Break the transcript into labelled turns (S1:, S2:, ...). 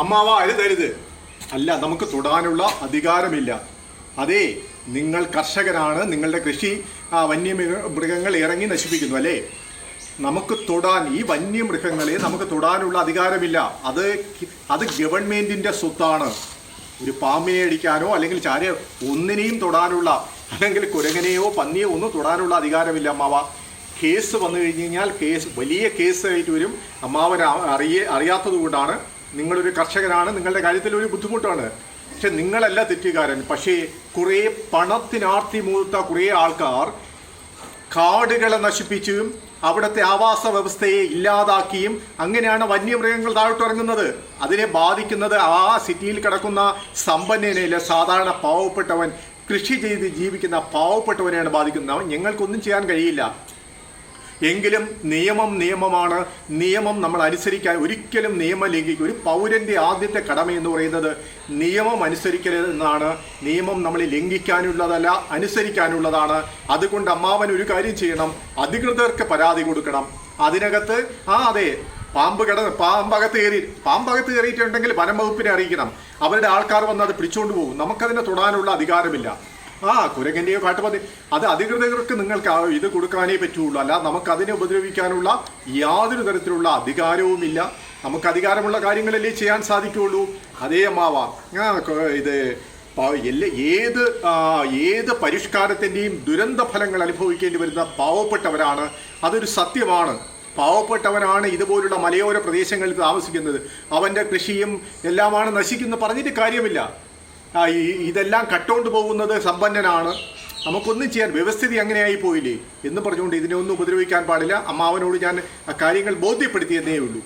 S1: അമ്മാവ അരുതരുത്. അല്ല, നമുക്ക് തൊടാനുള്ള അധികാരമില്ല. അതെ, നിങ്ങൾ കർഷകനാണ്, നിങ്ങളുടെ കൃഷി വന്യമൃഗങ്ങൾ ഇറങ്ങി നശിപ്പിക്കുന്നു അല്ലേ? നമുക്ക് തൊടാൻ, ഈ വന്യമൃഗങ്ങളെ നമുക്ക് തൊടാനുള്ള അധികാരമില്ല. അത് ഗവൺമെൻറ്റിൻ്റെ സ്വത്താണ്. ഒരു പാമ്പിനെ അടിക്കാനോ അല്ലെങ്കിൽ ചാരയോ ഒന്നിനെയും തൊടാനുള്ള, അല്ലെങ്കിൽ കുരങ്ങനെയോ പന്നിയോ ഒന്നും തൊടാനുള്ള അധികാരമില്ല അമ്മാവ. കേസ് വന്നു കഴിഞ്ഞ് കഴിഞ്ഞാൽ വലിയ കേസായിട്ട് വരും. അമ്മാവൻ അറിയാത്തത് കൊണ്ടാണ്. നിങ്ങളൊരു കർഷകനാണ്, നിങ്ങളുടെ കാര്യത്തിൽ ഒരു ബുദ്ധിമുട്ടാണ്. പക്ഷെ നിങ്ങളല്ല തെറ്റുകാരൻ. പക്ഷേ കുറേ പണത്തിനാർത്തി മൂത്ത കുറേ ആൾക്കാർ കാടുകളെ നശിപ്പിച്ചും അവിടുത്തെ ആവാസ വ്യവസ്ഥയെ ഇല്ലാതാക്കിയും അങ്ങനെയാണ് വന്യമൃഗങ്ങൾ താഴോട്ടിറങ്ങുന്നത്. അതിനെ ബാധിക്കുന്നത് ആ സിറ്റിയിൽ കിടക്കുന്ന സമ്പന്നനെയല്ല, സാധാരണ പാവപ്പെട്ടവൻ, കൃഷി ചെയ്ത് ജീവിക്കുന്ന പാവപ്പെട്ടവനെയാണ് ബാധിക്കുന്നത്. ഞങ്ങൾക്കൊന്നും ചെയ്യാൻ കഴിയില്ല. എങ്കിലും നിയമമാണ്. നിയമം നമ്മൾ അനുസരിക്കാൻ, ഒരിക്കലും നിയമം ലംഘിക്കും. ഒരു പൗരൻ്റെ ആദ്യത്തെ കടമ എന്ന് പറയുന്നത് നിയമം അനുസരിക്കലെന്നാണ്. നിയമം നമ്മൾ ലംഘിക്കാനുള്ളതല്ല, അനുസരിക്കാനുള്ളതാണ്. അതുകൊണ്ട് അമ്മാവൻ ഒരു കാര്യം ചെയ്യണം, അധികൃതർക്ക് പരാതി കൊടുക്കണം. അതിനകത്ത് അതെ, പാമ്പകത്ത് കയറിയിട്ടുണ്ടെങ്കിൽ വനം വകുപ്പിനെ അറിയിക്കണം. അവരുടെ ആൾക്കാർ വന്ന് അത് പിടിച്ചുകൊണ്ട് പോകും. നമുക്കതിനെ തൊടാനുള്ള അധികാരമില്ല. കുരങ്ങൻ്റെയോ കാട്ടുപന്നി, അത് അധികൃതർക്ക് നിങ്ങൾക്ക് ഇത് കൊടുക്കാനേ പറ്റുള്ളൂ. അല്ല, നമുക്കതിനെ ഉപദ്രവിക്കാനുള്ള യാതൊരു തരത്തിലുള്ള അധികാരവുമില്ല. നമുക്ക് അധികാരമുള്ള കാര്യങ്ങളല്ലേ ചെയ്യാൻ സാധിക്കുകയുള്ളൂ. അതേ അമ്മാവ, ഏത് പരിഷ്കാരത്തിൻ്റെയും ദുരന്ത ഫലങ്ങൾ അനുഭവിക്കേണ്ടി വരുന്ന പാവപ്പെട്ടവരാണ്. അതൊരു സത്യമാണ്. പാവപ്പെട്ടവനാണ് ഇതുപോലുള്ള മലയോര പ്രദേശങ്ങളിൽ താമസിക്കുന്നത്. അവൻ്റെ കൃഷിയും എല്ലാമാണ് നശിക്കുന്നത്. പറഞ്ഞിട്ട് കാര്യമില്ല. ഇതെല്ലാം കട്ടുകൊണ്ട് പോകുന്നത് സമ്പന്നനാണ്. നമുക്കൊന്നും ചെയ്യാൻ, വ്യവസ്ഥിതി അങ്ങനെയായി പോയില്ലേ എന്ന് പറഞ്ഞുകൊണ്ട് ഇതിനെ ഒന്നും ഉപദ്രവിക്കാൻ പാടില്ല. അമ്മാവനോട് ഞാൻ കാര്യങ്ങൾ ബോധ്യപ്പെടുത്തിയെന്നേ ഉള്ളൂ.